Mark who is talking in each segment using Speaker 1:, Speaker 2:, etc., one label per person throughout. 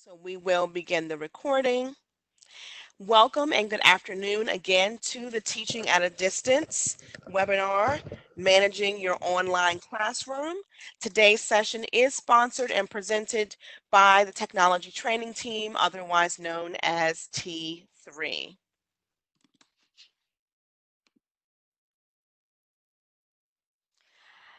Speaker 1: So we will begin the recording. Welcome and good afternoon again to the Teaching at a Distance webinar, Managing Your Online Classroom. Today's session is sponsored and presented by the Technology Training Team, otherwise known as T3.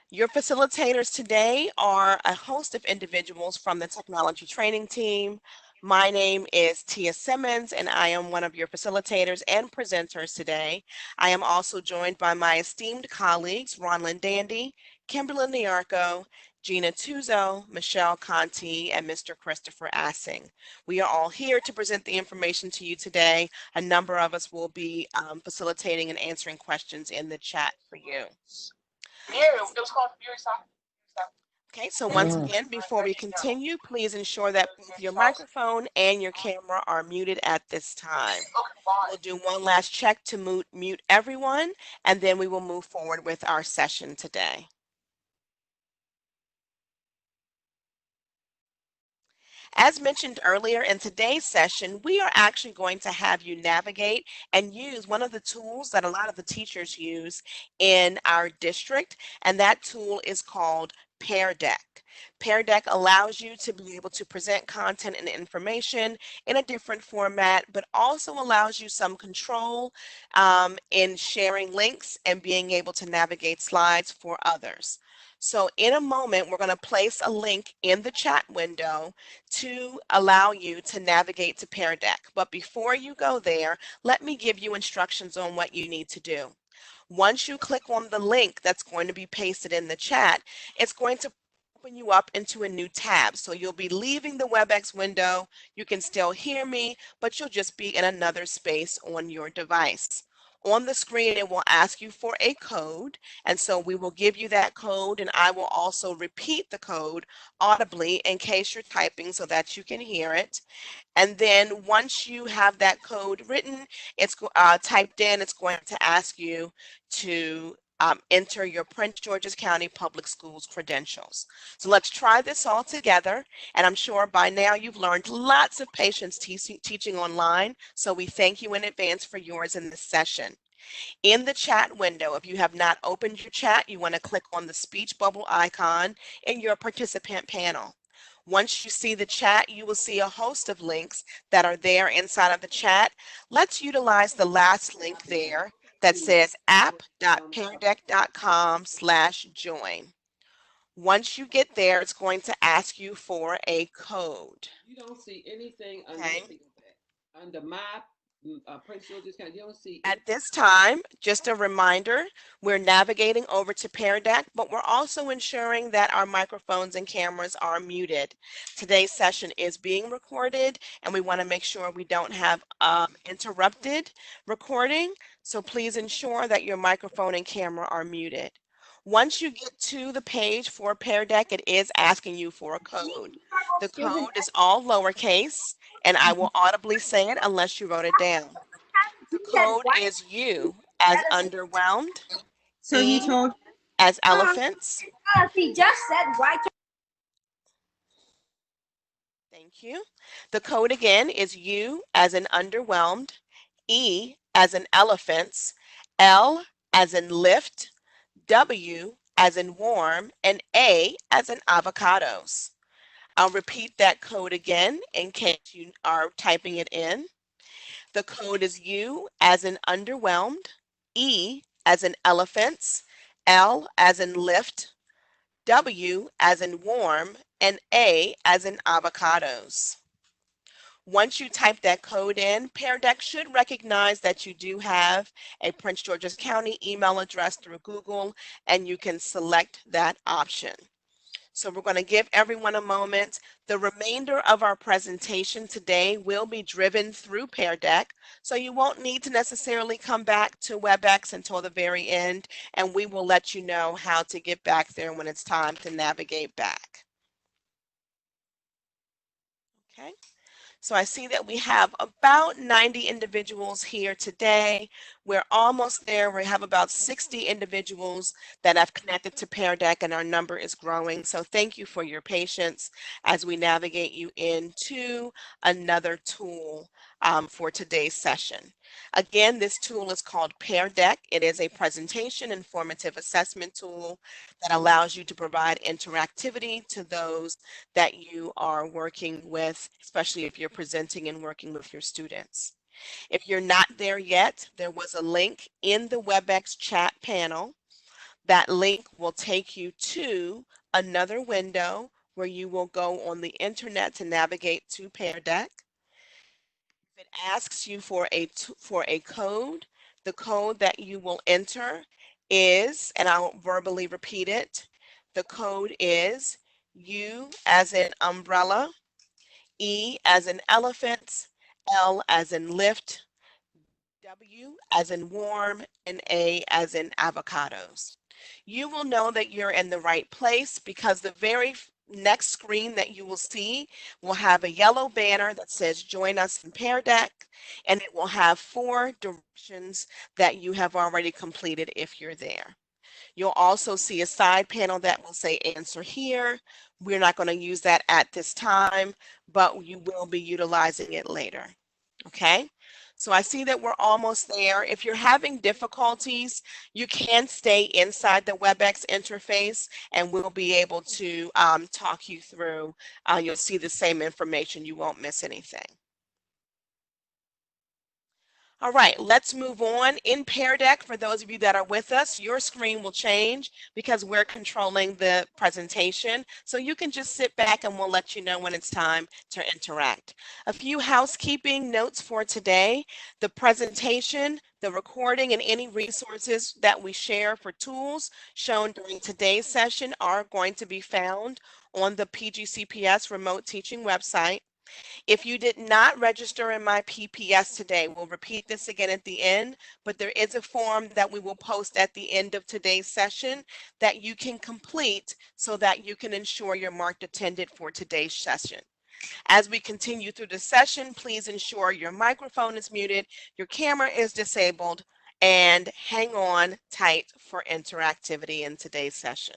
Speaker 1: Your facilitators today are a host of individuals from the Technology Training Team. My name is Tia Simmons, and I am one of your facilitators and presenters today. I am also joined by my esteemed colleagues, Ronlyn Dandy, Kimberly Niarco, Gina Tuzo, Michelle Conti, and Mr. Christopher Assing. We are all here to present the information to you today. A number of us will be facilitating and answering questions in the chat for you.
Speaker 2: Pear, it was called Pear Stop.
Speaker 1: Okay, so once again, before we continue, please ensure that both your microphone and your camera are muted at this time. We'll do one last check to mute everyone, and then we will move forward with our session today. As mentioned earlier in today's session, we are actually going to have you navigate and use one of the tools that a lot of the teachers use in our district, and that tool is called Pear Deck. Pear Deck allows you to be able to present content and information in a different format, but also allows you some control in sharing links and being able to navigate slides for others. So in a moment, we're going to place a link in the chat window to allow you to navigate to Pear Deck. But before you go there, let me give you instructions on what you need to do. Once you click on the link that's going to be pasted in the chat, it's going to open you up into a new tab. So you'll be leaving the WebEx window. You can still hear me, but you'll just be in another space on your device. On the screen, it will ask you for a code, and so we will give you that code, and I will also repeat the code audibly in case you're typing so that you can hear it. And then once you have that code written, it's typed in, it's going to ask you to enter your Prince George's County Public Schools credentials. So let's try this all together. And I'm sure by now you've learned lots of patience teaching online. So we thank you in advance for yours in this session. In the chat window, if you have not opened your chat, you want to click on the speech bubble icon in your participant panel. Once you see the chat, you will see a host of links that are there inside of the chat. Let's utilize the last link there that says app.peardeck.com/join. Once you get there, it's going to ask you for a code.
Speaker 3: You don't see anything
Speaker 1: Okay.
Speaker 3: under my Prince George's County. You don't see
Speaker 1: At this time, just a reminder, we're navigating over to Pear Deck, but we're also ensuring that our microphones and cameras are muted. Today's session is being recorded, and we want to make sure we don't have interrupted recording. So please ensure that your microphone and camera are muted. Once you get to the page for Pear Deck, it is asking you for a code. The code is all lowercase, and I will audibly say it unless you wrote it down. The code is U as underwhelmed,
Speaker 2: So you told
Speaker 1: as elephants.
Speaker 2: he just said why can't
Speaker 1: Thank you. The code again is U as in underwhelmed, E as in elephants, L as in lift, W as in warm, and A as in avocados. I'll repeat that code again in case you are typing it in. The code is U as in underwhelmed, E as in elephants, L as in lift, W as in warm, and A as in avocados. Once you type that code in, Pear Deck should recognize that you do have a Prince George's County email address through Google, and you can select that option. So we're going to give everyone a moment. The remainder of our presentation today will be driven through Pear Deck, so you won't need to necessarily come back to WebEx until the very end, and we will let you know how to get back there when it's time to navigate back. Okay, So I see that we have about 90 individuals here today. We're almost there. We have about 60 individuals that have connected to Pear Deck, and our number is growing. So thank you for your patience as we navigate you into another tool for today's session. Again, this tool is called Pear Deck. It is a presentation informative assessment tool that allows you to provide interactivity to those that you are working with, especially if you're presenting and working with your students. If you're not there yet, there was a link in the WebEx chat panel. That link will take you to another window where you will go on the internet to navigate to Pear Deck. If it asks you for a code, the code that you will enter is, and I'll verbally repeat it, the code is U as in umbrella, E as in elephant, L as in lift, W as in warm, and A as in avocados. You will know that you're in the right place because the very next screen that you will see will have a yellow banner that says join us in Pear Deck, and it will have 4 directions that you have already completed if you're there. You'll also see a side panel that will say answer here. We're not going to use that at this time, but you will be utilizing it later. Okay, so I see that we're almost there. If you're having difficulties, you can stay inside the WebEx interface and we'll be able to talk you through. You'll see the same information. You won't miss anything. All right, let's move on. In Pear Deck, for those of you that are with us, your screen will change because we're controlling the presentation. So you can just sit back and we'll let you know when it's time to interact. A few housekeeping notes for today. The presentation, the recording, and any resources that we share for tools shown during today's session are going to be found on the PGCPS remote teaching website. If you did not register in my PPS today, we'll repeat this again at the end, but there is a form that we will post at the end of today's session that you can complete so that you can ensure you're marked attended for today's session. As we continue through the session, please ensure your microphone is muted, your camera is disabled, and hang on tight for interactivity in today's session.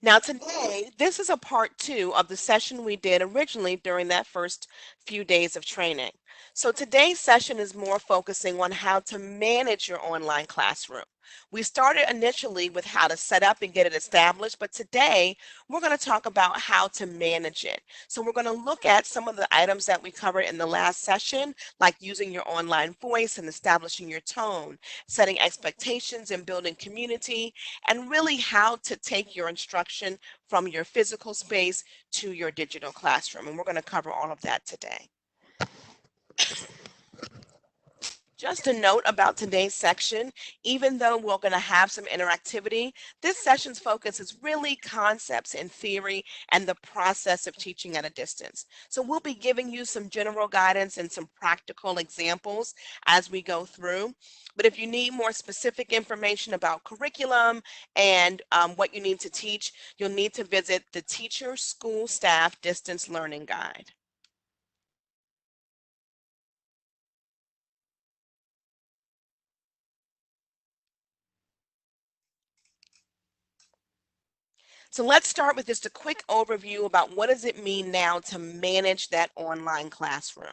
Speaker 1: Now today, this is a part 2 of the session we did originally during that first few days of training. So today's session is more focusing on how to manage your online classroom. We started initially with how to set up and get it established, but today we're going to talk about how to manage it. So we're going to look at some of the items that we covered in the last session, like using your online voice and establishing your tone, setting expectations and building community, and really how to take your instruction from your physical space to your digital classroom. And we're going to cover all of that today. Just a note about today's section, even though we're going to have some interactivity, this session's focus is really concepts and theory and the process of teaching at a distance. So we'll be giving you some general guidance and some practical examples as we go through. But if you need more specific information about curriculum and what you need to teach, you'll need to visit the Teacher School Staff Distance Learning Guide. So let's start with just a quick overview about what does it mean now to manage that online classroom.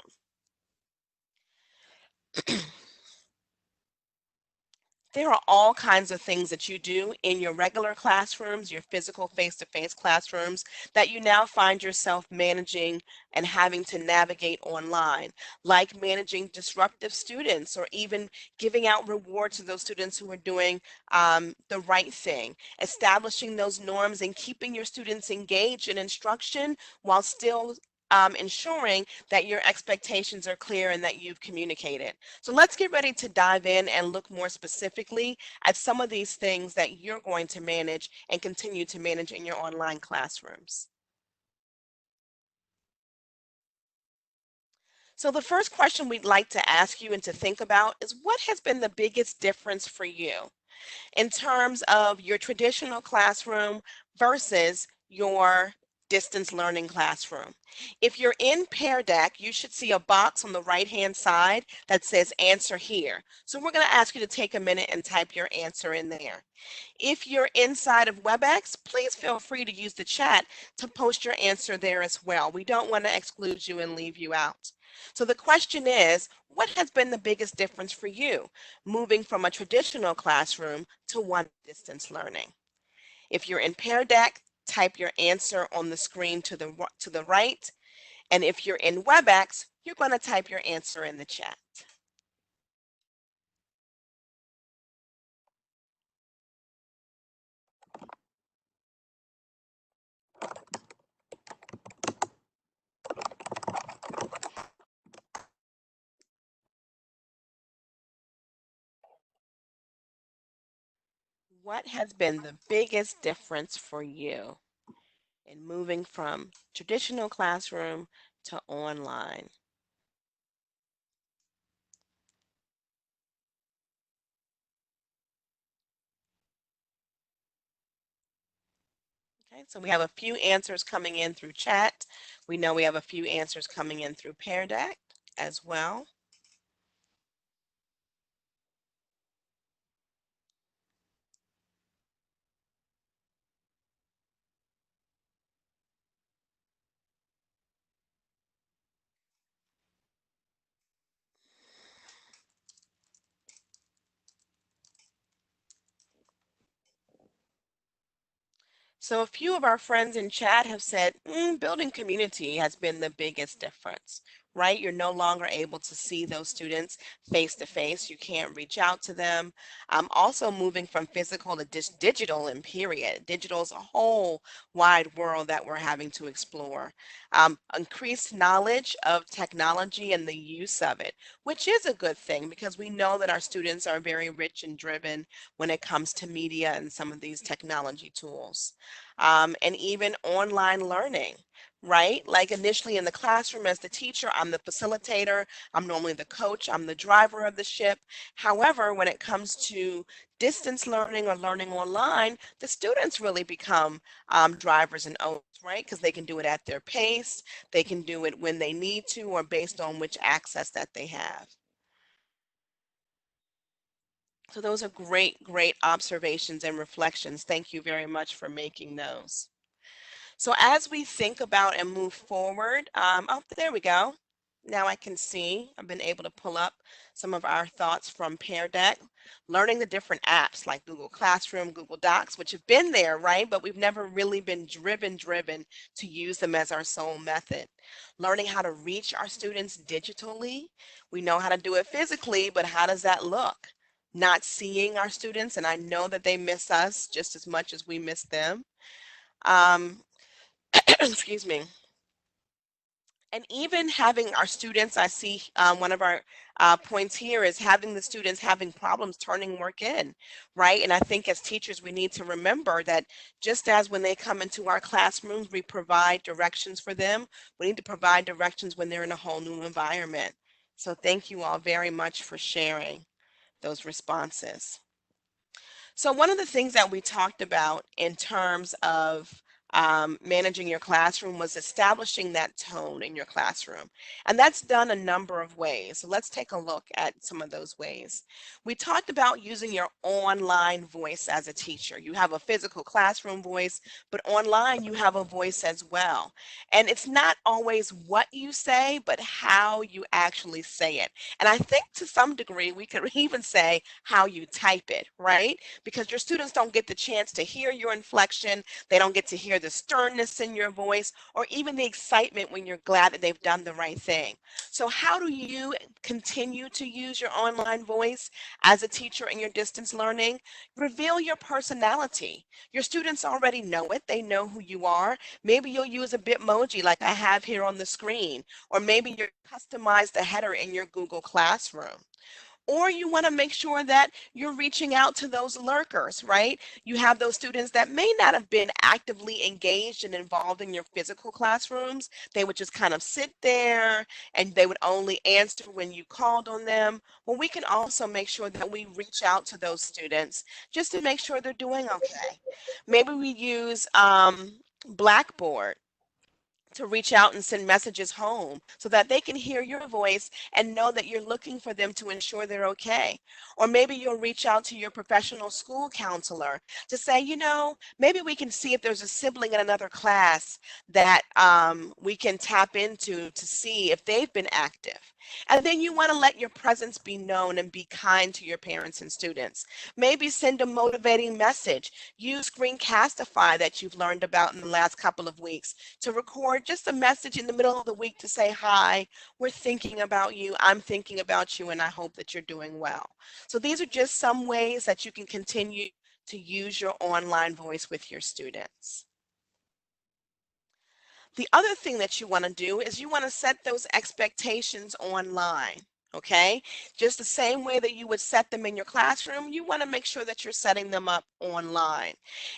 Speaker 1: There are all kinds of things that you do in your regular classrooms, your physical face-to-face classrooms, that you now find yourself managing and having to navigate online, like managing disruptive students or even giving out rewards to those students who are doing the right thing, establishing those norms and keeping your students engaged in instruction while still ensuring that your expectations are clear and that you've communicated. So let's get ready to dive in and look more specifically at some of these things that you're going to manage and continue to manage in your online classrooms. So the first question we'd like to ask you and to think about is, what has been the biggest difference for you in terms of your traditional classroom versus your distance learning classroom. If you're in Pear Deck, you should see a box on the right-hand side that says answer here. So we're going to ask you to take a minute and type your answer in there. If you're inside of WebEx, please feel free to use the chat to post your answer there as well. We don't want to exclude you and leave you out. So the question is, what has been the biggest difference for you moving from a traditional classroom to one distance learning? If you're in Pear Deck, type your answer on the screen to the right. And if you're in WebEx, you're going to type your answer in the chat. What has been the biggest difference for you in moving from traditional classroom to online? Okay, so we have a few answers coming in through chat. We know we have a few answers coming in through Pear Deck as well. So a few of our friends in chat have said, building community has been the biggest difference, right? You're no longer able to see those students face to face. You can't reach out to them. Also moving from physical to digital and period. Digital is a whole wide world that we're having to explore. Increased knowledge of technology and the use of it, which is a good thing because we know that our students are very rich and driven when it comes to media and some of these technology tools, and even online learning, right? Like initially in the classroom as the teacher, I'm the facilitator, I'm normally the coach, I'm the driver of the ship. However, when it comes to distance learning or learning online, the students really become drivers and owners, right? Because they can do it at their pace, they can do it when they need to, or based on which access that they have. So those are great, great observations and reflections. Thank you very much for making those. So as we think about and move forward, oh, there we go. Now I can see, I've been able to pull up some of our thoughts from Pear Deck, learning the different apps like Google Classroom, Google Docs, which have been there, right? But we've never really been driven to use them as our sole method. Learning how to reach our students digitally. We know how to do it physically, but how does that look? Not seeing our students, and I know that they miss us just as much as we miss them. Um, excuse me. And even having our students, I see one of our points here is having the students having problems turning work in, right? And I think as teachers, we need to remember that just as when they come into our classrooms, we provide directions for them, we need to provide directions when they're in a whole new environment. So thank you all very much for sharing those responses. So one of the things that we talked about in terms of managing your classroom was establishing that tone in your classroom. And that's done a number of ways. So let's take a look at some of those ways. We talked about using your online voice as a teacher. You have a physical classroom voice, but online you have a voice as well. And it's not always what you say, but how you actually say it. And I think to some degree, we could even say how you type it, right? Because your students don't get the chance to hear your inflection. They don't get to hear the sternness in your voice or even the excitement when you're glad that they've done the right thing. So how do you continue to use your online voice as a teacher in your distance learning? Reveal your personality. Your students already know it. They know who you are. Maybe you'll use a Bitmoji like I have here on the screen, or maybe you customize the header in your Google Classroom. Or you want to make sure that you're reaching out to those lurkers, right? You have those students that may not have been actively engaged and involved in your physical classrooms. They would just kind of sit there and they would only answer when you called on them. Well, we can also make sure that we reach out to those students just to make sure they're doing okay. Maybe we use Blackboard, to reach out and send messages home so that they can hear your voice and know that you're looking for them to ensure they're okay. Or maybe you'll reach out to your professional school counselor to say, maybe we can see if there's a sibling in another class that we can tap into to see if they've been active. And then you want to let your presence be known and be kind to your parents and students. Maybe send a motivating message. Use Screencastify that you've learned about in the last couple of weeks to record just a message in the middle of the week to say, hi, we're thinking about you, I'm thinking about you, and I hope that you're doing well. So these are just some ways that you can continue to use your online voice with your students. The other thing that you want to do is you want to set those expectations online. Okay, just the same way that you would set them in your classroom, you want to make sure that you're setting them up online.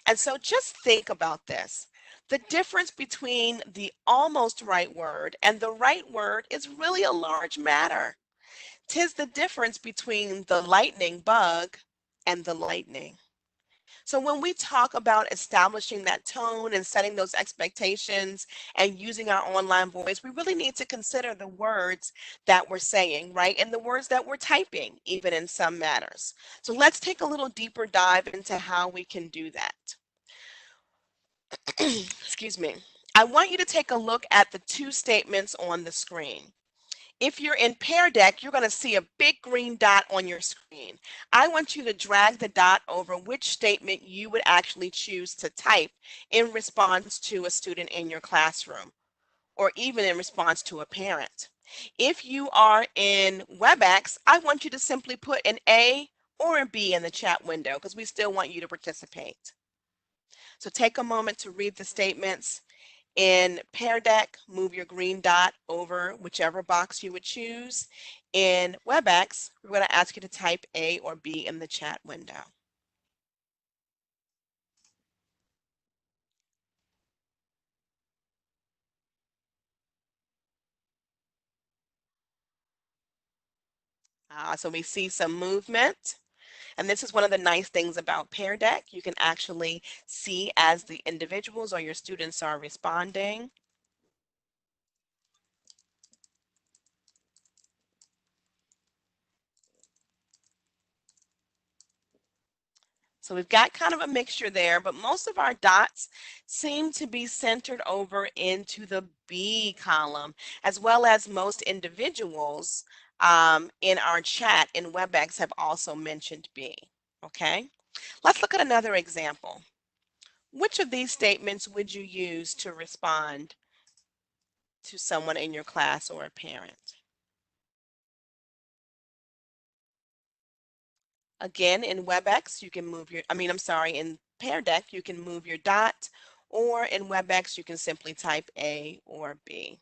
Speaker 1: And so just think about this. The difference between the almost right word and the right word is really a large matter. 'Tis the difference between the lightning bug and the lightning. So when we talk about establishing that tone and setting those expectations and using our online voice, we really need to consider the words that we're saying, right? And the words that we're typing, even in some matters. So let's take a little deeper dive into how we can do that. Excuse me. I want you to take a look at the two statements on the screen. If you're in Pear Deck, you're going to see a big green dot on your screen. I want you to drag the dot over which statement you would actually choose to type in response to a student in your classroom, or even in response to a parent. If you are in WebEx, I want you to simply put an A or a B in the chat window because we still want you to participate. So take a moment to read the statements. In Pear Deck, move your green dot over whichever box you would choose. In WebEx, we're going to ask you to type A or B in the chat window. So we see some movement. And this is one of the nice things about Pear Deck. You can actually see as the individuals or your students are responding. So we've got kind of a mixture there, but most of our dots seem to be centered over into the B column, as well as most individuals in our chat in WebEx have also mentioned B. Okay, let's look at another example. Which of these statements would you use to respond to someone in your class or a parent? Again, in WebEx, you can move your, in Pear Deck, you can move your dot, or in WebEx, you can simply type A or B.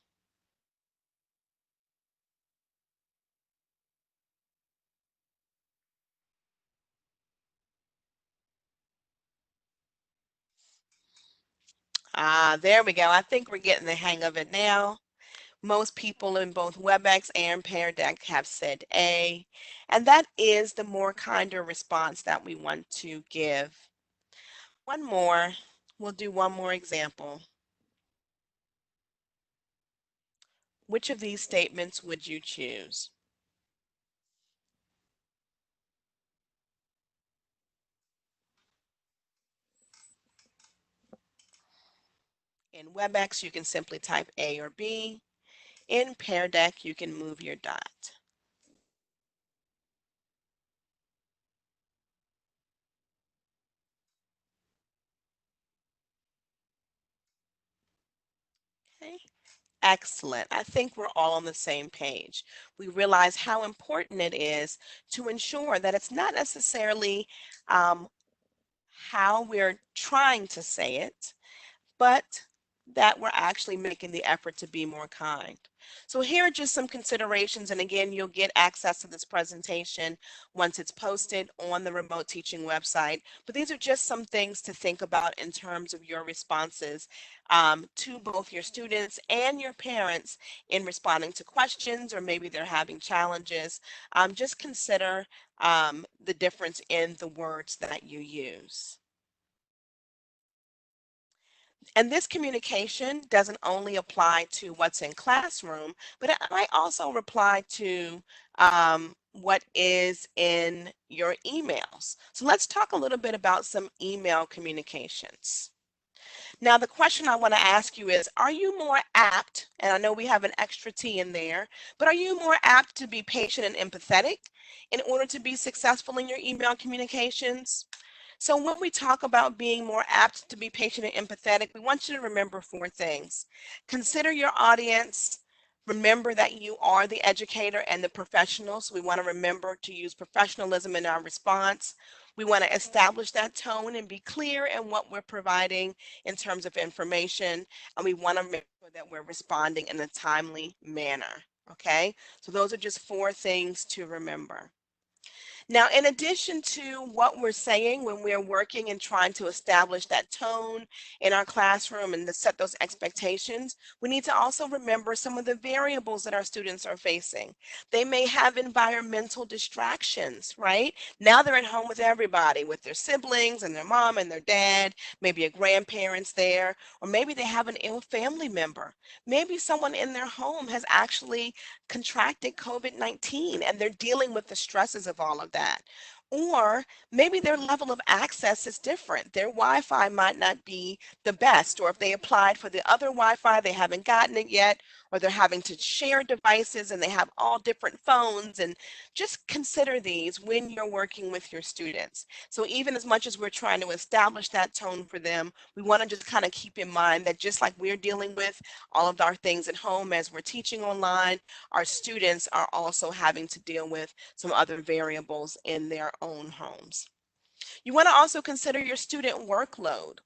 Speaker 1: There we go. I think we're getting the hang of it now. Most people in both WebEx and Pear Deck have said A, and that is the more kinder response that we want to give. One more. We'll do one more example. Which of these statements would you choose? In WebEx, you can simply type A or B. In Pear Deck, you can move your dot. Okay. Excellent. I think we're all on the same page. We realize how important it is to ensure that it's not necessarily how we're trying to say it, but that we're actually making the effort to be more kind. So here are just some considerations, and again, you'll get access to this presentation once it's posted on the remote teaching website. But these are just some things to think about in terms of your responses to both your students and your parents in responding to questions, or maybe they're having challenges. Just consider the difference in the words that you use. And this communication doesn't only apply to what's in classroom, but it might also apply to what is in your emails. So let's talk a little bit about some email communications. Now, the question I want to ask you is, are you more apt, and I know we have an extra T in there, but are you more apt to be patient and empathetic in order to be successful in your email communications? So when we talk about being more apt to be patient and empathetic, we want you to remember four things. Consider your audience. Remember that you are the educator and the professional. So we want to remember to use professionalism in our response. We want to establish that tone and be clear in what we're providing in terms of information. And we want to make sure that we're responding in a timely manner. Okay, so those are just four things to remember. Now, in addition to what we're saying when we're working and trying to establish that tone in our classroom and to set those expectations, we need to also remember some of the variables that our students are facing. They may have environmental distractions, right? Now they're at home with everybody, with their siblings and their mom and their dad, maybe a grandparent's there, or maybe they have an ill family member. Maybe someone in their home has actually contracted COVID-19 and they're dealing with the stresses of all of that. Or maybe their level of access is different. Their Wi-Fi might not be the best, or if they applied for the other Wi-Fi, they haven't gotten it yet, or they're having to share devices and they have all different phones. And just consider these when you're working with your students. So even as much as we're trying to establish that tone for them, we want to just kind of keep in mind that just like we're dealing with all of our things at home as we're teaching online, our students are also having to deal with some other variables in their own homes. You want to also consider your student workload.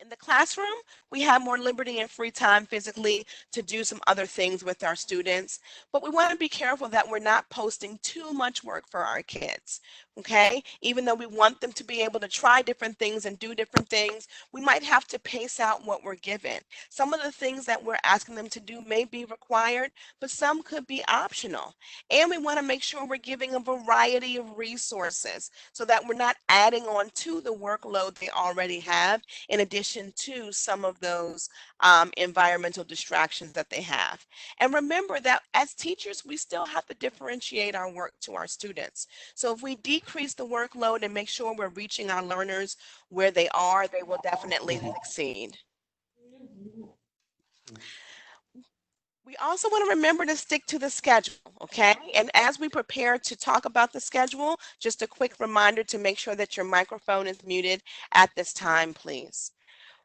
Speaker 1: In the classroom, we have more liberty and free time physically to do some other things with our students, but we want to be careful that we're not posting too much work for our kids, okay? Even though we want them to be able to try different things and do different things, we might have to pace out what we're given. Some of the things that we're asking them to do may be required, but some could be optional. And we want to make sure we're giving a variety of resources so that we're not adding on to the workload they already have in addition to some of those environmental distractions that they have. And remember that as teachers, we still have to differentiate our work to our students. So if we decrease the workload and make sure we're reaching our learners where they are, they will definitely succeed. We also want to remember to stick to the schedule, okay? And as we prepare to talk about the schedule, just a quick reminder to make sure that your microphone is muted at this time, please.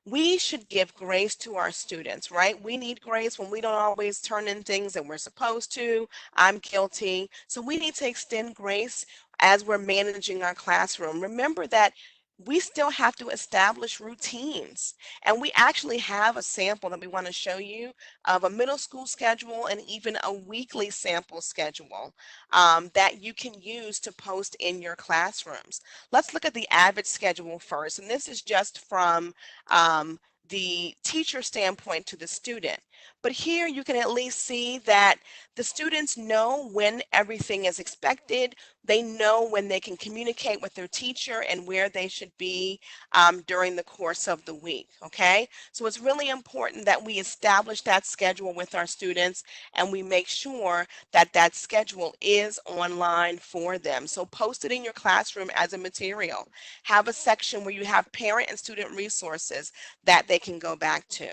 Speaker 1: We should give grace to our students, right? We need grace when we don't always turn in things that we're supposed to. I'm guilty. So we need to extend grace as we're managing our classroom. Remember that we still have to establish routines. And we actually have a sample that we want to show you of a middle school schedule and even a weekly sample schedule that you can use to post in your classrooms. Let's look at the Avid schedule first. And this is just from the teacher standpoint to the student. But here you can at least see that the students know when everything is expected. They know when they can communicate with their teacher and where they should be during the course of the week. Okay, so it's really important that we establish that schedule with our students and we make sure that that schedule is online for them. So post it in your classroom as a material. Have a section where you have parent and student resources that they can go back to.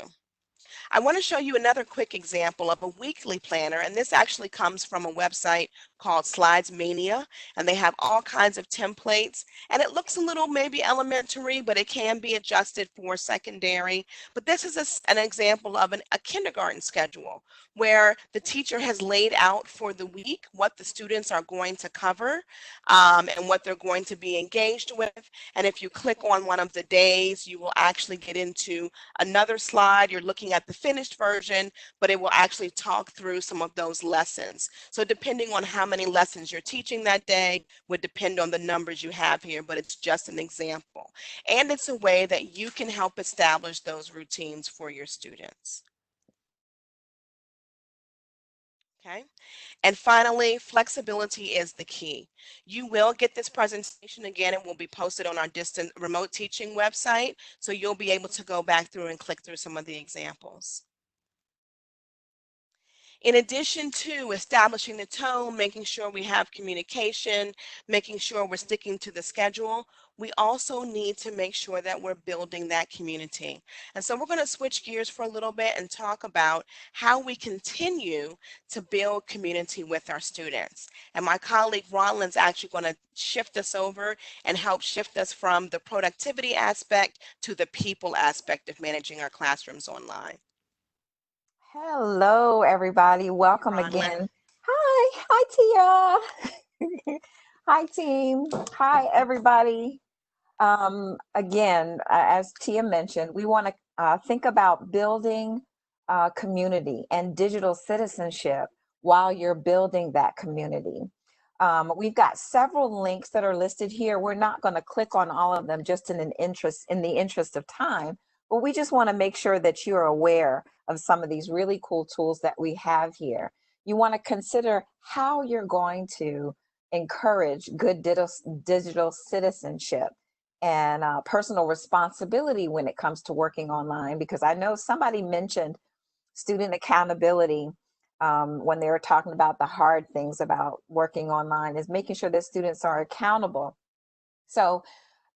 Speaker 1: I want to show you another quick example of a weekly planner, and this actually comes from a website called Slides Mania, and they have all kinds of templates, and it looks a little maybe elementary, but it can be adjusted for secondary. But this is an example of a kindergarten schedule where the teacher has laid out for the week what the students are going to cover and what they're going to be engaged with. And if you click on one of the days, you will actually get into another slide. You're looking at the finished version, but it will actually talk through some of those lessons. So depending on how many lessons you're teaching that day would depend on the numbers you have here, but it's just an example. And it's a way that you can help establish those routines for your students. Okay. And finally, flexibility is the key. You will get this presentation again. It will be posted on our distant remote teaching website. So you'll be able to go back through and click through some of the examples. In addition to establishing the tone, making sure we have communication, making sure we're sticking to the schedule, we also need to make sure that we're building that community. And so we're going to switch gears for a little bit and talk about how we continue to build community with our students. And my colleague Ronlin's actually going to shift us over and help shift us from the productivity aspect to the people aspect of managing our classrooms online.
Speaker 4: Hello, everybody.
Speaker 1: Hey,
Speaker 4: Welcome
Speaker 1: Ronlin.
Speaker 4: again. Hi. Hi, Tia. Hi, team. Hi, everybody. Again, as Tia mentioned, we want to think about building community and digital citizenship while you're building that community. We've got several links that are listed here. We're not going to click on all of them just in the interest of time, but we just want to make sure that you're aware of some of these really cool tools that we have here. You want to consider how you're going to encourage good digital citizenship and personal responsibility when it comes to working online, because I know somebody mentioned student accountability when they were talking about the hard things about working online, is making sure that students are accountable. So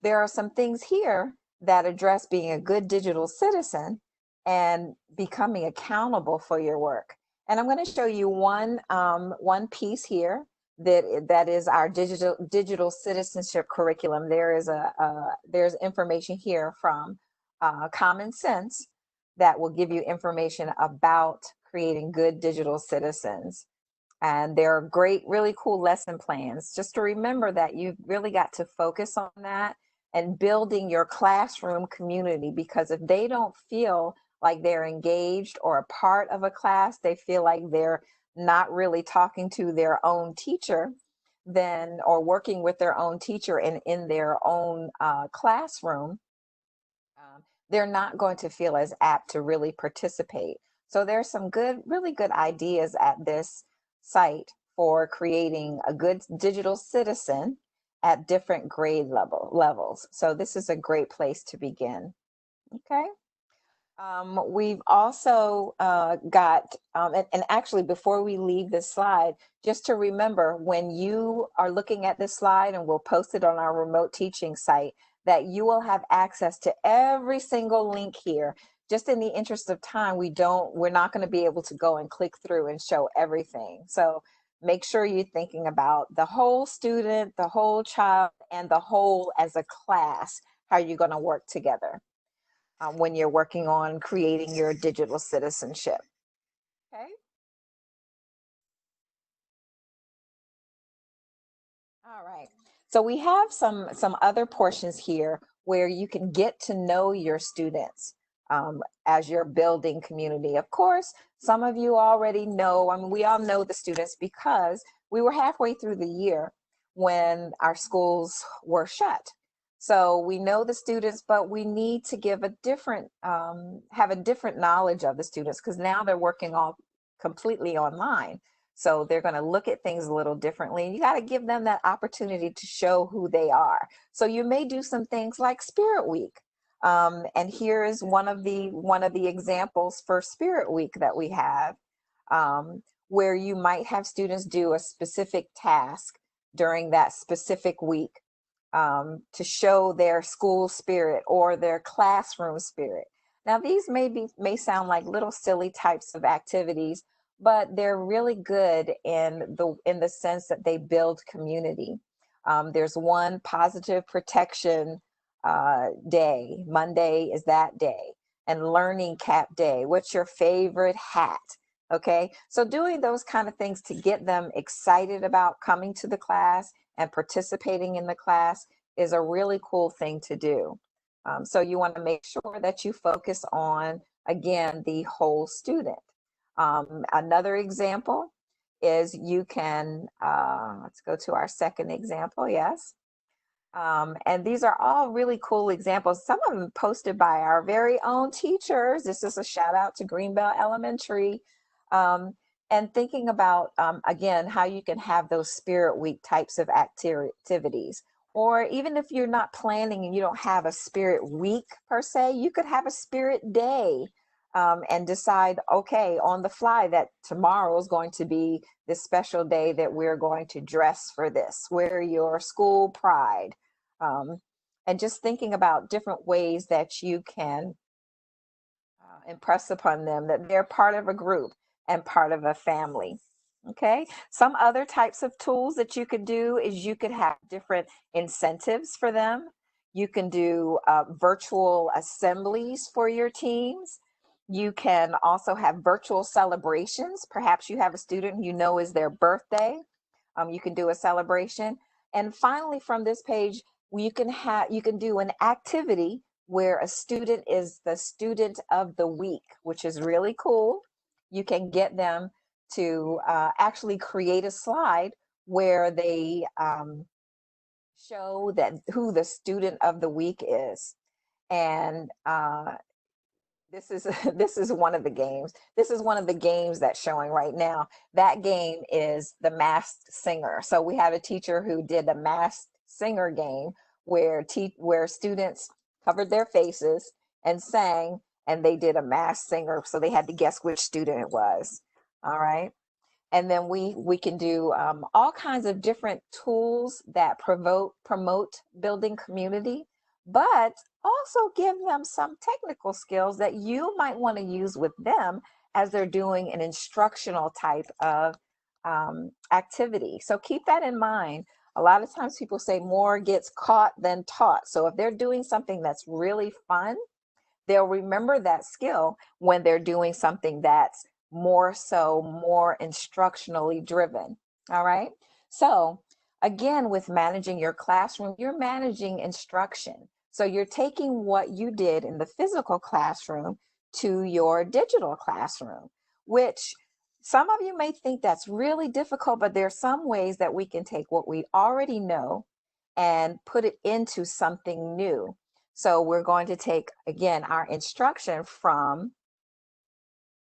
Speaker 4: there are some things here that address being a good digital citizen and becoming accountable for your work. And I'm going to show you one piece here that is our digital citizenship curriculum. There's information here from Common Sense that will give you information about creating good digital citizens. And there are great, really cool lesson plans. Just to remember that you've really got to focus on that and building your classroom community, because if they don't feel like they're engaged or a part of a class, they feel like they're not really talking to their own teacher, then, or working with their own teacher and in their own classroom, they're not going to feel as apt to really participate. So there's some really good ideas at this site for creating a good digital citizen at different grade levels. So this is a great place to begin. Okay. We've also got, and actually before we leave this slide, just to remember when you are looking at this slide, and we'll post it on our remote teaching site, that you will have access to every single link here. Just in the interest of time, we're not going to be able to go and click through and show everything. So make sure you're thinking about the whole student, the whole child, and the whole as a class, how you're going to work together when you're working on creating your digital citizenship. Okay. All right. So we have some other portions here where you can get to know your students as you're building community. Of course, some of you already know, I mean, we all know the students because we were halfway through the year when our schools were shut. So we know the students, but we need to give have a different knowledge of the students, because now they're working all completely online. So they're going to look at things a little differently. You got to give them that opportunity to show who they are. So you may do some things like Spirit Week. And here is one of the examples for Spirit Week that we have, where you might have students do a specific task during that specific week to show their school spirit or their classroom spirit. Now, these may sound like little silly types of activities, but they're really good in the sense that they build community. There's one positive protection day. Monday is that day. And learning cap day. What's your favorite hat? Okay, so doing those kind of things to get them excited about coming to the class and participating in the class is a really cool thing to do. So you want to make sure that you focus on, again, the whole student. Another example is you can, let's go to our second example, yes. And these are all really cool examples. Some of them posted by our very own teachers. This is a shout out to Greenbelt Elementary. Um, and thinking about, again, how you can have those spirit week types of activities. Or even if you're not planning and you don't have a spirit week per se, you could have a spirit day, and decide, okay, on the fly, that tomorrow is going to be this special day that we're going to dress for this. Wear your school pride. Um, and just thinking about different ways that you can impress upon them that they're part of a group and part of a family. Okay. Some other types of tools that you could do is you could have different incentives for them. You can do virtual assemblies for your teams. You can also have virtual celebrations. Perhaps you have a student you know is their birthday. You can do a celebration. And finally, from this page, you can do an activity where a student is the student of the week, which is really cool. You can get them to actually create a slide where they show that who the student of the week is. And this is this is one of the games. This is one of the games that's showing right now. That game is the Masked Singer. So we have a teacher who did a Masked Singer game where students covered their faces and sang, and they did a Masked Singer. So they had to guess which student it was. All right. And then we can do all kinds of different tools that promote building community, but also give them some technical skills that you might want to use with them as they're doing an instructional type of activity. So keep that in mind. A lot of times people say more gets caught than taught. So if they're doing something that's really fun, they'll remember that skill when they're doing something that's more instructionally driven. All right. So again, with managing your classroom, you're managing instruction. So you're taking what you did in the physical classroom to your digital classroom, which some of you may think that's really difficult, but there are some ways that we can take what we already know and put it into something new. So we're going to take, again, our instruction from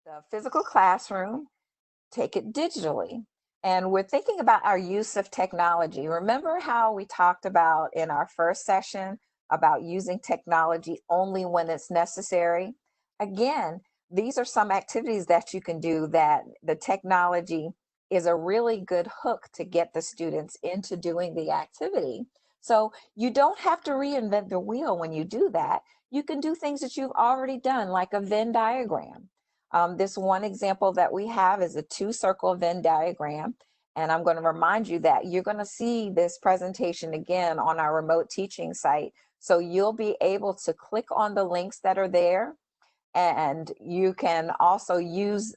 Speaker 4: the physical classroom, take it digitally. And we're thinking about our use of technology. Remember how we talked about in our first session about using technology only when it's necessary? Again, these are some activities that you can do that the technology is a really good hook to get the students into doing the activity. So you don't have to reinvent the wheel when you do that. You can do things that you've already done, like a Venn diagram. This one example that we have is a 2-circle Venn diagram. And I'm going to remind you that you're going to see this presentation again on our remote teaching site. So you'll be able to click on the links that are there. And you can also use,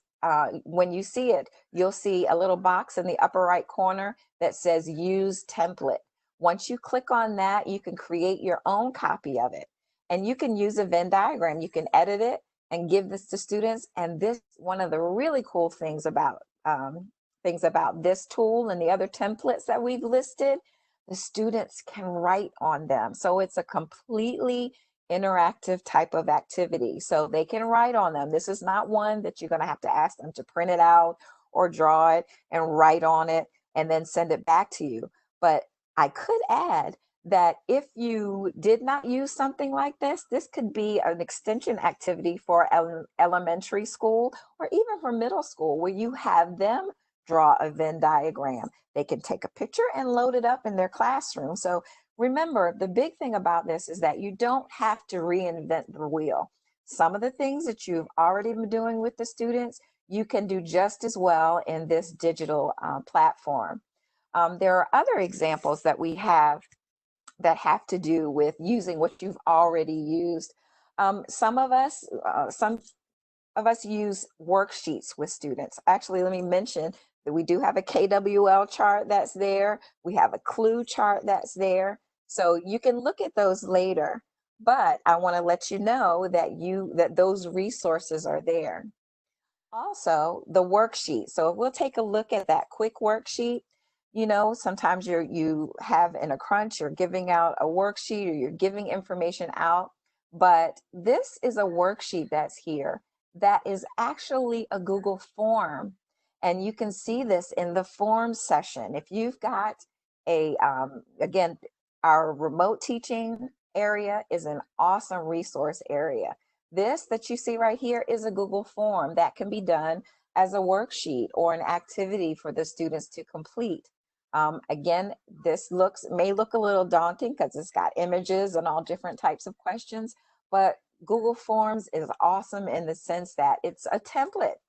Speaker 4: when you see it, you'll see a little box in the upper right corner that says use template. Once you click on that, you can create your own copy of it. And you can use a Venn diagram. You can edit it and give this to students. And this, one of the really cool things about this tool and the other templates that we've listed, the students can write on them. So it's a completely interactive type of activity. So they can write on them. This is not one that you're going to have to ask them to print it out or draw it and write on it and then send it back to you. But I could add that if you did not use something like this could be an extension activity for elementary school or even for middle school, where you have them draw a Venn diagram. They can take a picture and load it up in their classroom. So remember, the big thing about this is that you don't have to reinvent the wheel. Some of the things that you've already been doing with the students, you can do just as well in this digital platform. There are other examples that we have that have to do with using what you've already used. Some of us use worksheets with students. Actually, let me mention that we do have a KWL chart that's there. We have a clue chart that's there. So you can look at those later, but I want to let you know that those resources are there. Also, the worksheet. So we'll take a look at that quick worksheet. You know, sometimes you have in a crunch, you're giving out a worksheet or you're giving information out, but this is a worksheet that's here that is actually a Google form. And you can see this in the forms session. If you've got a, again, our remote teaching area is an awesome resource area. This that you see right here is a Google form that can be done as a worksheet or an activity for the students to complete. Again, this may look a little daunting because it's got images and all different types of questions, but Google Forms is awesome in the sense that it's a template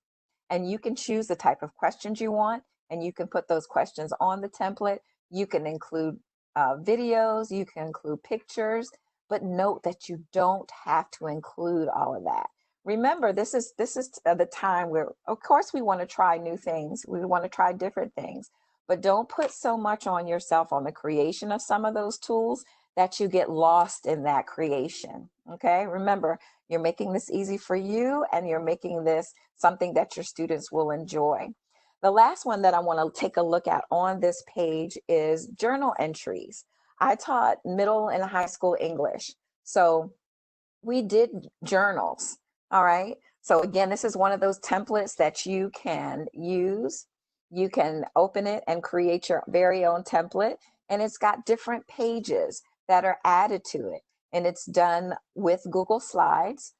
Speaker 4: and you can choose the type of questions you want and you can put those questions on the template. You can include videos, you can include pictures, but note that you don't have to include all of that. Remember, this is the time where, of course, we want to try new things. We want to try different things, but don't put so much on yourself on the creation of some of those tools that you get lost in that creation. Okay, remember, you're making this easy for you and you're making this something that your students will enjoy. The last one that I want to take a look at on this page is journal entries. I taught middle and high school English. So we did journals. All right. So again, this is one of those templates that you can use. You can open it and create your very own template. And it's got different pages that are added to it. And it's done with Google Slides.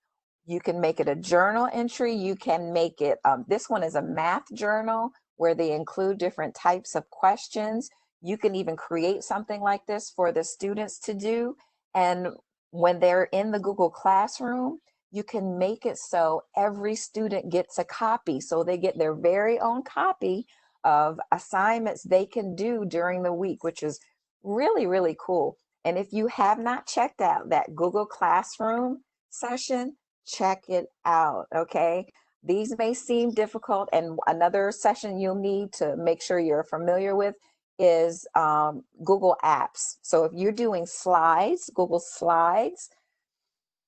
Speaker 4: You can make it a journal entry. You can make it, this one is a math journal where they include different types of questions. You can even create something like this for the students to do. And when they're in the Google Classroom, you can make it so every student gets a copy. So they get their very own copy of assignments they can do during the week, which is really, really cool. And if you have not checked out that Google Classroom session, check it out, okay? These may seem difficult, and another session you'll need to make sure you're familiar with is Google Apps. So if you're doing slides, Google Slides,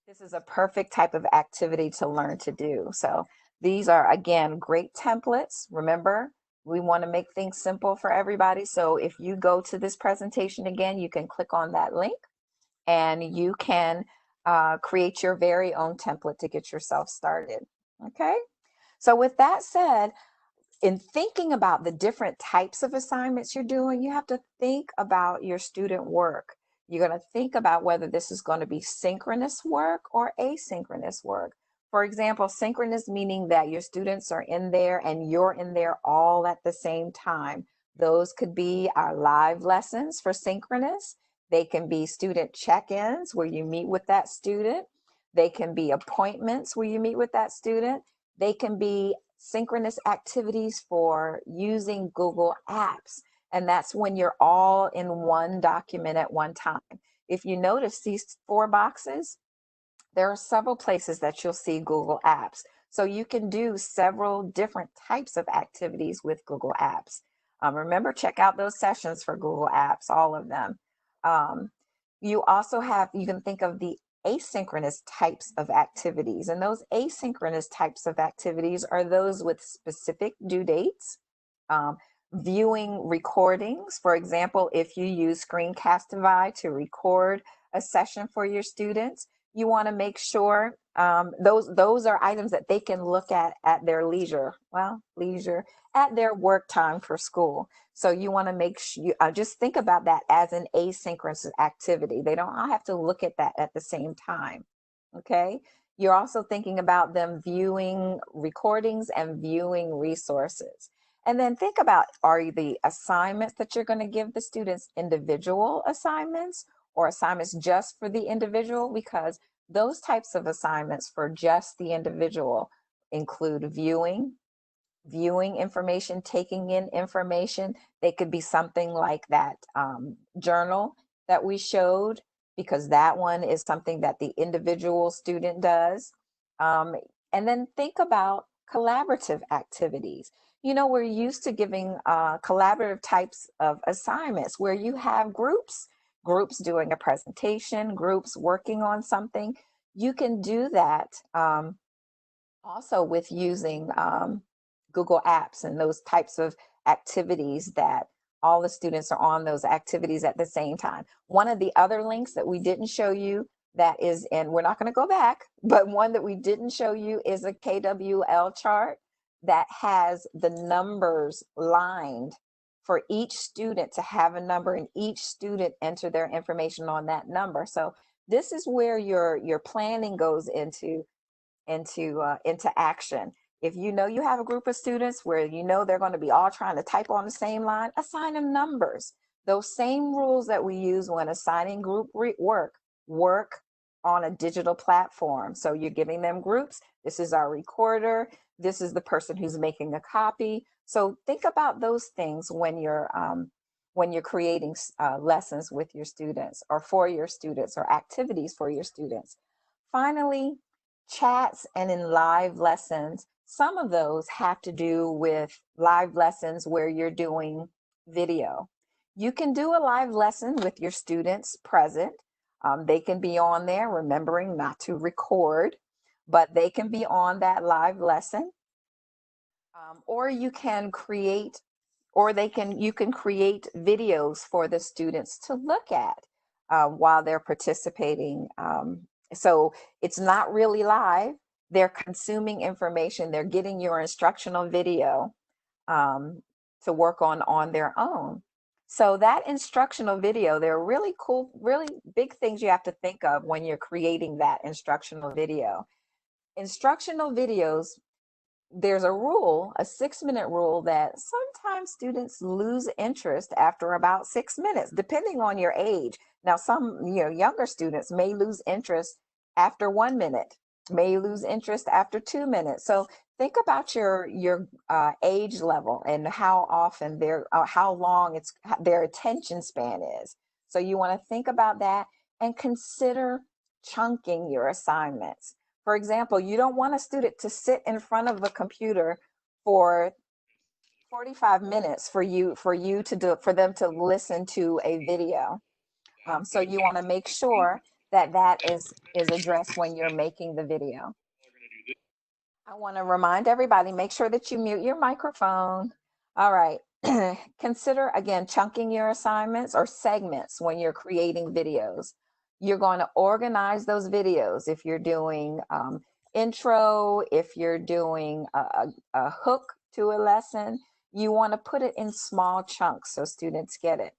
Speaker 4: this is a perfect type of activity to learn to do. So these are, again, great templates. Remember, we want to make things simple for everybody. So if you go to this presentation again, you can click on that link and you can create your very own template to get yourself started. Okay. So with that said, in thinking about the different types of assignments you're doing, you have to think about your student work. You're going to think about whether this is going to be synchronous work or asynchronous work. For example, synchronous meaning that your students are in there and you're in there all at the same time. Those could be our live lessons for synchronous. They can be student check-ins where you meet with that student. They can be appointments where you meet with that student. They can be synchronous activities for using Google Apps. And that's when you're all in one document at one time. If you notice these 4 boxes, there are several places that you'll see Google Apps. So you can do several different types of activities with Google Apps. Remember, check out those sessions for Google Apps, all of them. You also you can think of the asynchronous types of activities. And those asynchronous types of activities are those with specific due dates, viewing recordings. For example, if you use Screencastify to record a session for your students, you want to make sure those are items that they can look at their leisure. Well, leisure at their work time for school. So you want to make sure, just think about that as an asynchronous activity. They don't all have to look at that at the same time, okay? You're also thinking about them viewing recordings and viewing resources. And then think about, are the assignments that you're going to give the students individual assignments or assignments just for the individual? Because those types of assignments for just the individual include viewing information, taking in information. They could be something like that journal that we showed, because that one is something that the individual student does. And then think about collaborative activities. You know, we're used to giving collaborative types of assignments where you have groups doing a presentation, groups working on something. You can do that also with using Google Apps and those types of activities that all the students are on those activities at the same time. One of the other links that we didn't show you that is, and we're not going to go back, but one that we didn't show you is a KWL chart. that has the numbers lined for each student to have a number, and each student enter their information on that number. So this is where your planning goes into action. If you know you have a group of students where you know they're going to be all trying to type on the same line, assign them numbers. Those same rules that we use when assigning group work on a digital platform. So you're giving them groups. This is our recorder. This is the person who's making a copy. So think about those things when you're creating lessons with your students, or for your students, or activities for your students. Finally, chats and in live lessons. Some of those have to do with live lessons where you're doing video. You can do a live lesson with your students present. They can be on there, remembering not to record, but they can be on that live lesson. Or you can create, or you can create videos for the students to look at while they're participating. So it's not really live. They're consuming information. They're getting your instructional video to work on their own. So that instructional video, there are really cool, really big things you have to think of when you're creating that instructional video. Instructional videos, there's a rule, a 6-minute rule, that sometimes students lose interest after about 6 minutes, depending on your age. Now, some younger students may lose interest after 1 minute, may lose interest after 2 minutes. So think about your age level and how often how long their attention span is. So you want to think about that and consider chunking your assignments. For example, you don't want a student to sit in front of a computer for 45 minutes for them to listen to a video. So you want to make sure that is addressed when you're making the video. I want to remind everybody, make sure that you mute your microphone. All right. Consider, again, chunking your assignments or segments when you're creating videos. You're going to organize those videos. If you're doing intro, if you're doing a hook to a lesson, you want to put it in small chunks so students get it.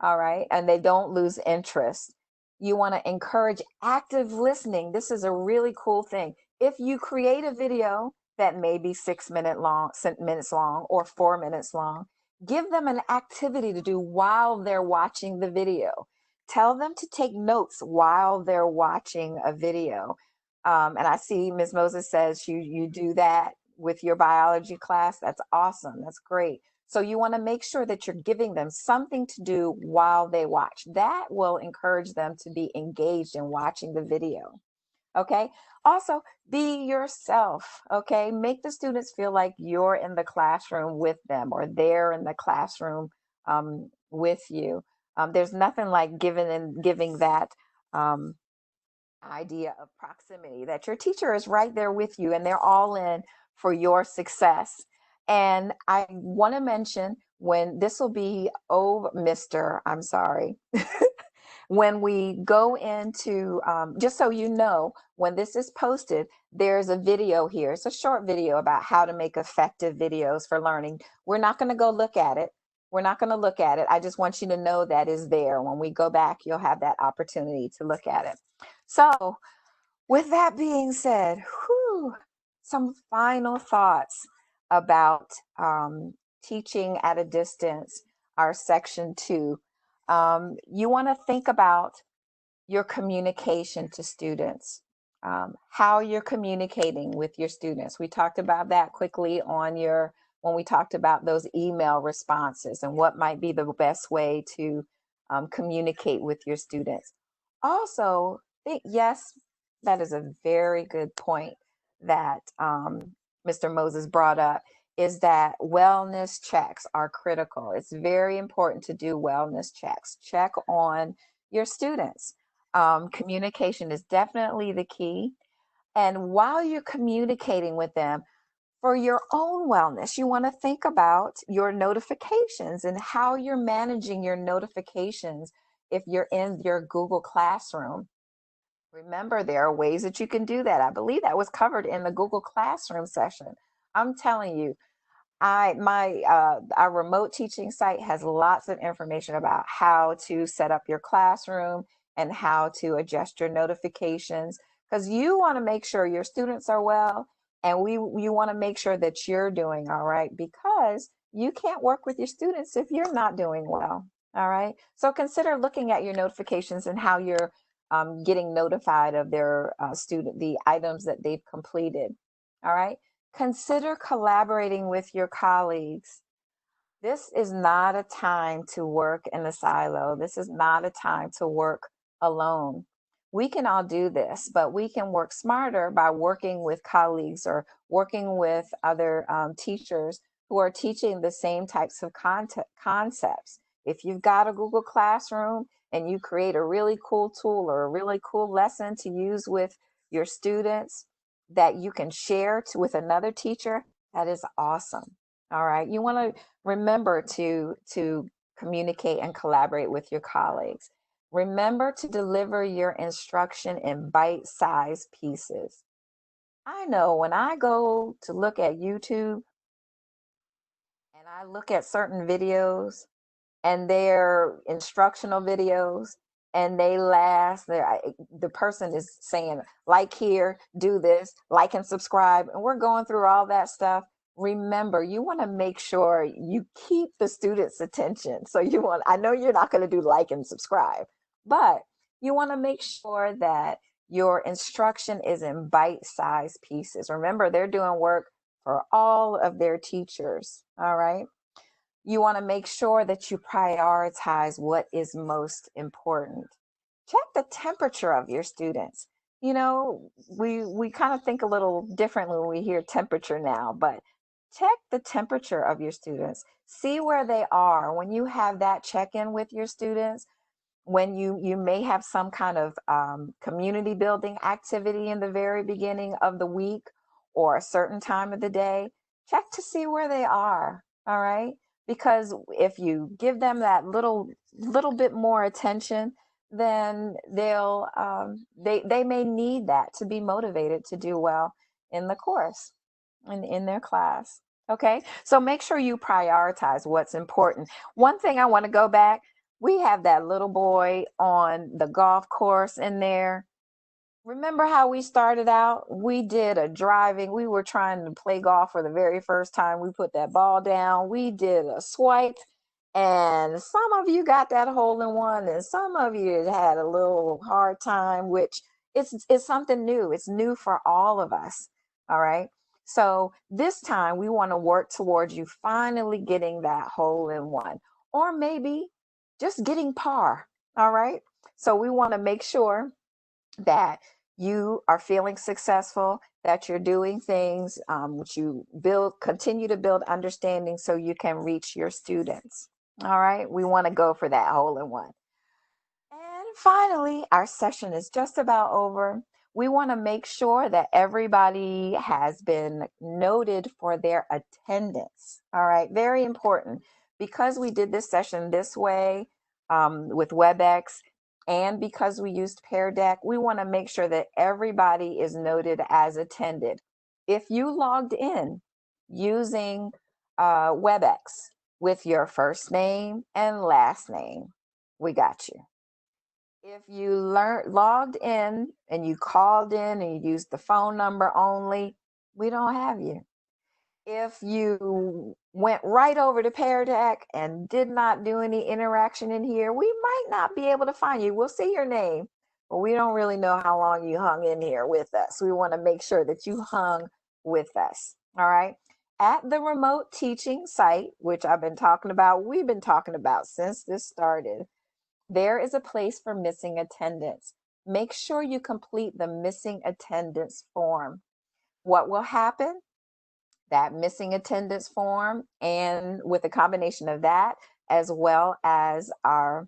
Speaker 4: All right. And they don't lose interest. You want to encourage active listening. This is a really cool thing. If you create a video that may be 6 minutes long or 4 minutes long, give them an activity to do while they're watching the video. Tell them to take notes while they're watching a video. And I see Ms. Moses says you do that with your biology class. That's awesome. That's great. So you want to make sure that you're giving them something to do while they watch. That will encourage them to be engaged in watching the video. Okay. Also, be yourself. Okay. Make the students feel like you're in the classroom with them, or they're in the classroom with you. There's nothing like giving that idea of proximity, that your teacher is right there with you and they're all in for your success. And I want to mention, when this will be over, I'm sorry. When we go into, just so you know, when this is posted, there's a video here. It's a short video about how to make effective videos for learning. We're not going to go look at it. We're not going to look at it. I just want you to know that is there. When we go back, you'll have that opportunity to look at it. So with that being said, some final thoughts about teaching at a distance, our section 2. You want to think about your communication to students, how you're communicating with your students. We talked about that quickly when we talked about those email responses and what might be the best way to communicate with your students. Also, yes, that is a very good point that Mr. Moses brought up, is that wellness checks are critical. It's very important to do wellness checks. Check on your students. Communication is definitely the key. And while you're communicating with them, for your own wellness, you want to think about your notifications and how you're managing your notifications if you're in your Google Classroom. Remember, there are ways that you can do that. I believe that was covered in the Google Classroom session. I'm telling you, our remote teaching site has lots of information about how to set up your classroom and how to adjust your notifications, because you want to make sure your students are well, and you want to make sure that you're doing all right, because you can't work with your students if you're not doing well. All right. So consider looking at your notifications and how you're getting notified of their the items that they've completed. All right. Consider collaborating with your colleagues. This is not a time to work in a silo. This is not a time to work alone. We can all do this, but we can work smarter by working with colleagues or working with other teachers who are teaching the same types of concepts. If you've got a Google Classroom and you create a really cool tool or a really cool lesson to use with your students that you can share with another teacher, that is awesome. All right. You want to remember to communicate and collaborate with your colleagues. Remember to deliver your instruction in bite-sized pieces. I know when I go to look at YouTube and I look at certain videos and they're instructional videos and they last, the person is saying, like here, do this, like and subscribe, and we're going through all that stuff. Remember, you want to make sure you keep the students' attention. So I know you're not going to do like and subscribe, but you want to make sure that your instruction is in bite-sized pieces. Remember, they're doing work for all of their teachers. All right. You want to make sure that you prioritize what is most important. Check the temperature of your students. You know, we kind of think a little differently when we hear temperature now, but check the temperature of your students. See where they are. When you have that check-in with your students, when you may have some kind of community building activity in the very beginning of the week or a certain time of the day, check to see where they are. All right, because if you give them that little bit more attention, then they may need that to be motivated to do well in the course, in their class. Okay, so make sure you prioritize what's important. One thing I want to go back, we have that little boy on the golf course in there. Remember how we started out? We did a driving. We were trying to play golf for the very first time. We put that ball down. We did a swipe, and some of you got that hole in one, and some of you had a little hard time, which it's something new. It's new for all of us. All right. So this time we want to work towards you finally getting that hole in one, or maybe just getting par. All right. So we want to make sure that you are feeling successful, that you're doing things which you continue to build understanding so you can reach your students. All right, we want to go for that hole in one. And finally, our session is just about over. We want to make sure that everybody has been noted for their attendance. All right, very important. Because we did this session this way with WebEx, and because we used Pear Deck, we want to make sure that everybody is noted as attended. If you logged in using WebEx with your first name and last name, we got you. If you logged in and you called in and you used the phone number only, we don't have you. If you went right over to Pear Deck and did not do any interaction in here, we might not be able to find you. We'll see your name, but we don't really know how long you hung in here with us. We want to make sure that you hung with us. All right. At the remote teaching site, which we've been talking about since this started, there is a place for missing attendance. Make sure you complete the missing attendance form. What will happen? That missing attendance form, and with a combination of that, as well as our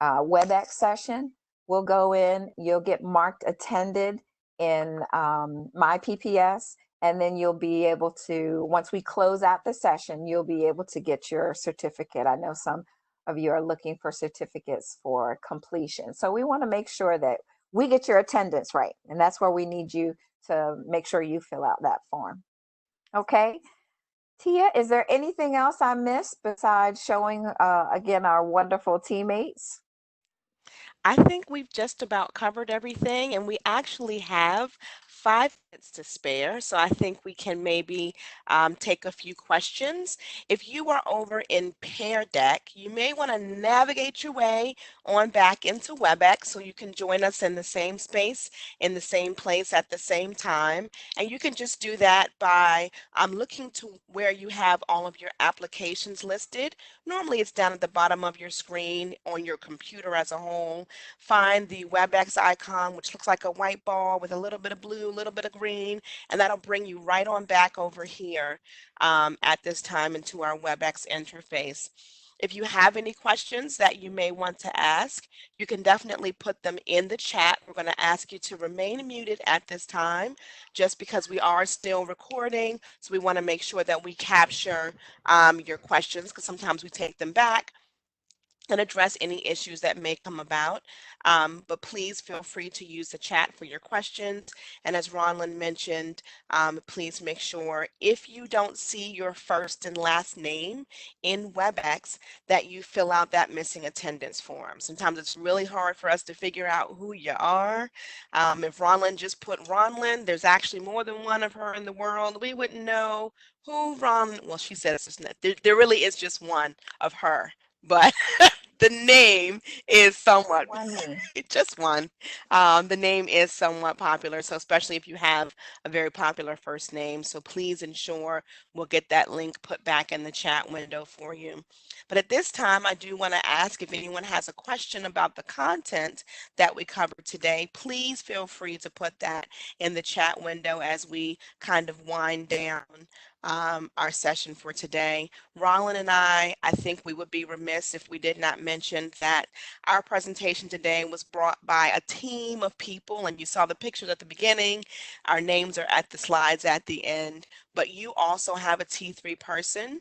Speaker 4: WebEx session, we'll go in, you'll get marked attended in my PPS, and then you'll be able to, once we close out the session, you'll be able to get your certificate. I know some of you are looking for certificates for completion. So we want to make sure that we get your attendance right. And that's where we need you to make sure you fill out that form. Okay. Tia, is there anything else I missed besides showing again our wonderful teammates?
Speaker 1: I think we've just about covered everything, and we actually have 5 minutes to spare. So I think we can maybe take a few questions. If you are over in Pear Deck, you may want to navigate your way on back into WebEx so you can join us in the same space, in the same place at the same time. And you can just do that by looking to where you have all of your applications listed. Normally, it's down at the bottom of your screen on your computer as a whole. Find the WebEx icon, which looks like a white ball with a little bit of blue, a little bit of green, and that'll bring you right on back over here at this time into our WebEx interface. If you have any questions that you may want to ask, you can definitely put them in the chat. We're going to ask you to remain muted at this time just because we are still recording. So we want to make sure that we capture your questions because sometimes we take them back and address any issues that may come about. But please feel free to use the chat for your questions. And as Ronlyn mentioned, please make sure if you don't see your first and last name in WebEx that you fill out that missing attendance form. Sometimes it's really hard for us to figure out who you are. If Ronlyn just put Ronlyn, there's actually more than one of her in the world. We wouldn't know who well, she says there really is just one of her, but the name is somewhat
Speaker 4: One me.
Speaker 1: just one. The name is somewhat popular, so especially if you have a very popular first name. So please ensure we'll get that link put back in the chat window for you. But at this time, I do want to ask if anyone has a question about the content that we covered today, please feel free to put that in the chat window as we kind of wind down our session for today. Rollin and I think we would be remiss if we did not mention that our presentation today was brought by a team of people, and you saw the pictures at the beginning. Our names are at the slides at the end, but you also have a T3 person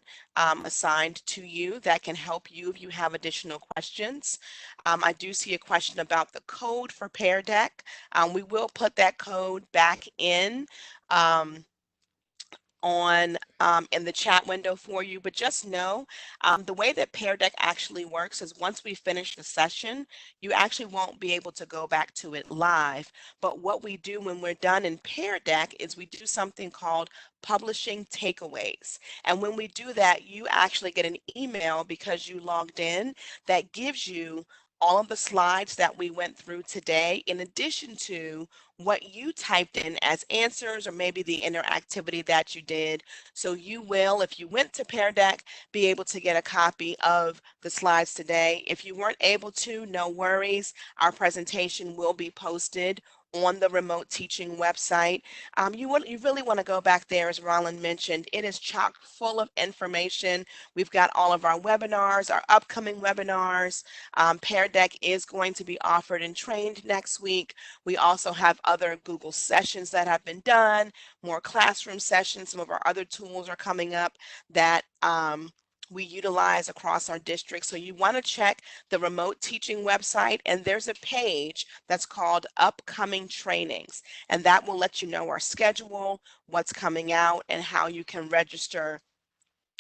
Speaker 1: assigned to you that can help you if you have additional questions. I do see a question about the code for Pear Deck. We will put that code back in. On in the chat window for you, but just know the way that Pear Deck actually works is once we finish the session, you actually won't be able to go back to it live. But what we do when we're done in Pear Deck is we do something called publishing takeaways. And when we do that, you actually get an email because you logged in that gives you all of the slides that we went through today, in addition to what you typed in as answers or maybe the interactivity that you did. So you will, if you went to Pear Deck, be able to get a copy of the slides today. If you weren't able to, no worries. Our presentation will be posted on the remote teaching website. You really want to go back there, as Roland mentioned. It is chock full of information. We've got all of our webinars, our upcoming webinars. Pear Deck is going to be offered and trained next week. We also have other Google sessions that have been done, more classroom sessions. Some of our other tools are coming up that we utilize across our district. So you want to check the remote teaching website, and there's a page that's called upcoming trainings, and that will let you know our schedule, what's coming out, and how you can register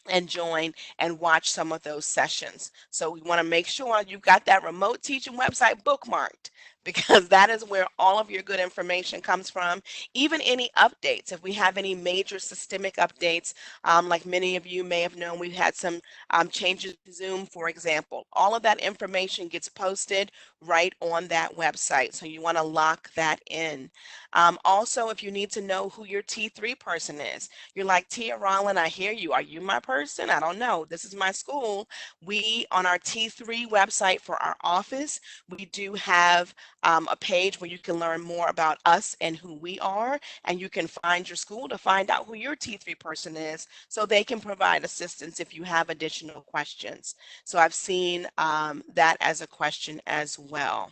Speaker 1: and join and watch some of those sessions. So we want to make sure you've got that remote teaching website bookmarked because that is where all of your good information comes from. Even any updates, if we have any major systemic updates, like many of you may have known, we've had some changes to Zoom, for example. All of that information gets posted right on that website. So you want to lock that in. Also, if you need to know who your T3 person is, you're like, Tia Rollin, I hear you. Are you my person? I don't know. This is my school. We, on our T3 website for our office, we do have a page where you can learn more about us and who we are, and you can find your school to find out who your T3 person is so they can provide assistance if you have additional questions. So I've seen that as a question as well.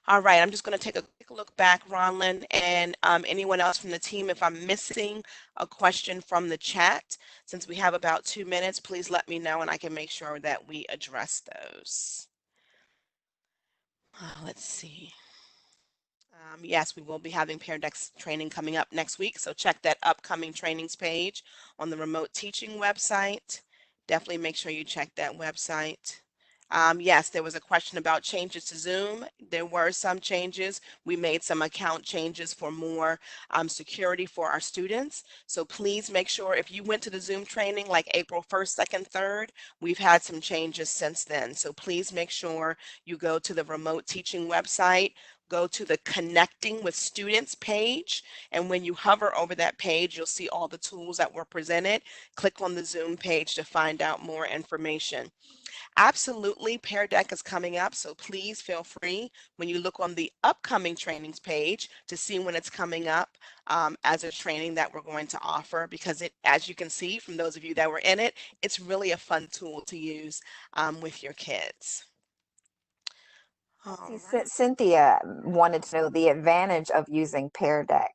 Speaker 1: All right, I'm just going to take a quick look back, Ronlyn, and anyone else from the team. If I'm missing a question from the chat, since we have about 2 minutes, please let me know and I can make sure that we address those. Let's see. Yes, we will be having Pear Deck's training coming up next week, so check that upcoming trainings page on the remote teaching website. Definitely make sure you check that website. Yes, there was a question about changes to Zoom. There were some changes. We made some account changes for more security for our students. So please make sure if you went to the Zoom training like April 1st, 2nd, 3rd, we've had some changes since then. So please make sure you go to the remote teaching website, go to the Connecting with Students page, and when you hover over that page, you'll see all the tools that were presented. Click on the Zoom page to find out more information. Absolutely, Pear Deck is coming up, so please feel free when you look on the upcoming trainings page to see when it's coming up as a training that we're going to offer because it, as you can see from those of you that were in it, it's really a fun tool to use with your kids. All
Speaker 4: See,
Speaker 1: right.
Speaker 4: Cynthia wanted to know the advantage of using Pear Deck.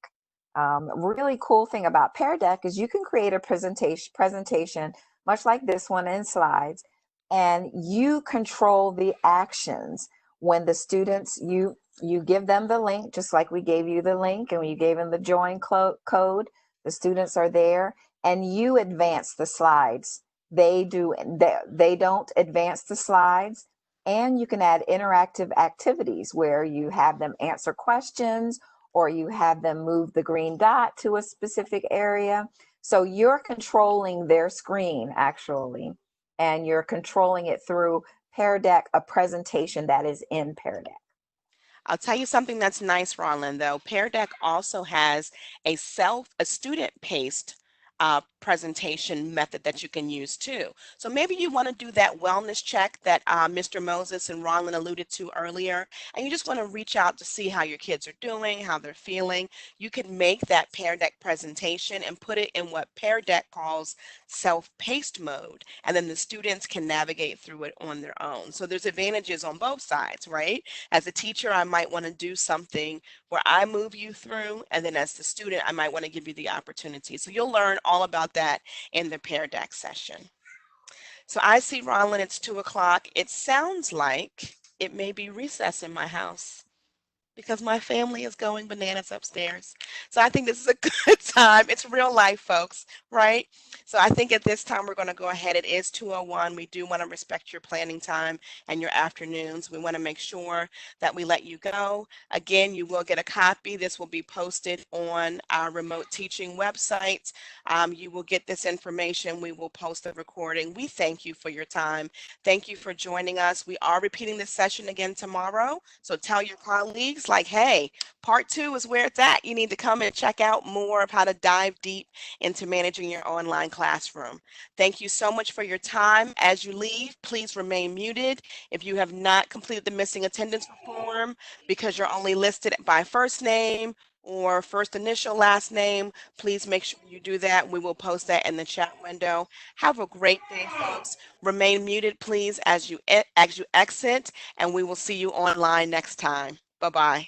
Speaker 4: Really cool thing about Pear Deck is you can create a presentation much like this one in slides, and you control the actions when the students you give them the link just like we gave you the link and when you gave them the join code, the students are there and you advance the slides. They don't advance the slides, and you can add interactive activities where you have them answer questions or you have them move the green dot to a specific area. So you're controlling their screen actually, and you're controlling it through Pear Deck, a presentation that is in Pear Deck.
Speaker 1: I'll tell you something that's nice, Ronlin, though. Pear Deck also has a student-paced presentation method that you can use too. So maybe you want to do that wellness check that Mr. Moses and Ronlin alluded to earlier, and you just want to reach out to see how your kids are doing, how they're feeling. You can make that Pear Deck presentation and put it in what Pear Deck calls self-paced mode, and then the students can navigate through it on their own. So there's advantages on both sides, right? As a teacher, I might want to do something where I move you through, and then as the student, I might want to give you the opportunity. So you'll learn all about that in the Pear Deck session. So I see, Ronlin, it's 2 o'clock. It sounds like it may be recess in my house because my family is going bananas upstairs. So I think this is a good time. It's real life, folks, right? So I think at this time we're going to go ahead. It is 2:01. We do want to respect your planning time and your afternoons. We want to make sure that we let you go. Again, you will get a copy. This will be posted on our remote teaching website. You will get this information. We will post a recording. We thank you for your time. Thank you for joining us. We are repeating this session again tomorrow. So tell your colleagues like, hey, part 2 is where it's at. You need to come and check out more of how to dive deep into managing your online classroom. Thank you so much for your time. As you leave, please remain muted. If you have not completed the missing attendance form because you're only listed by first name or first initial last name, please make sure you do that. We will post that in the chat window. Have a great day, folks. Remain muted, please, as you exit, and we will see you online next time. Bye-bye.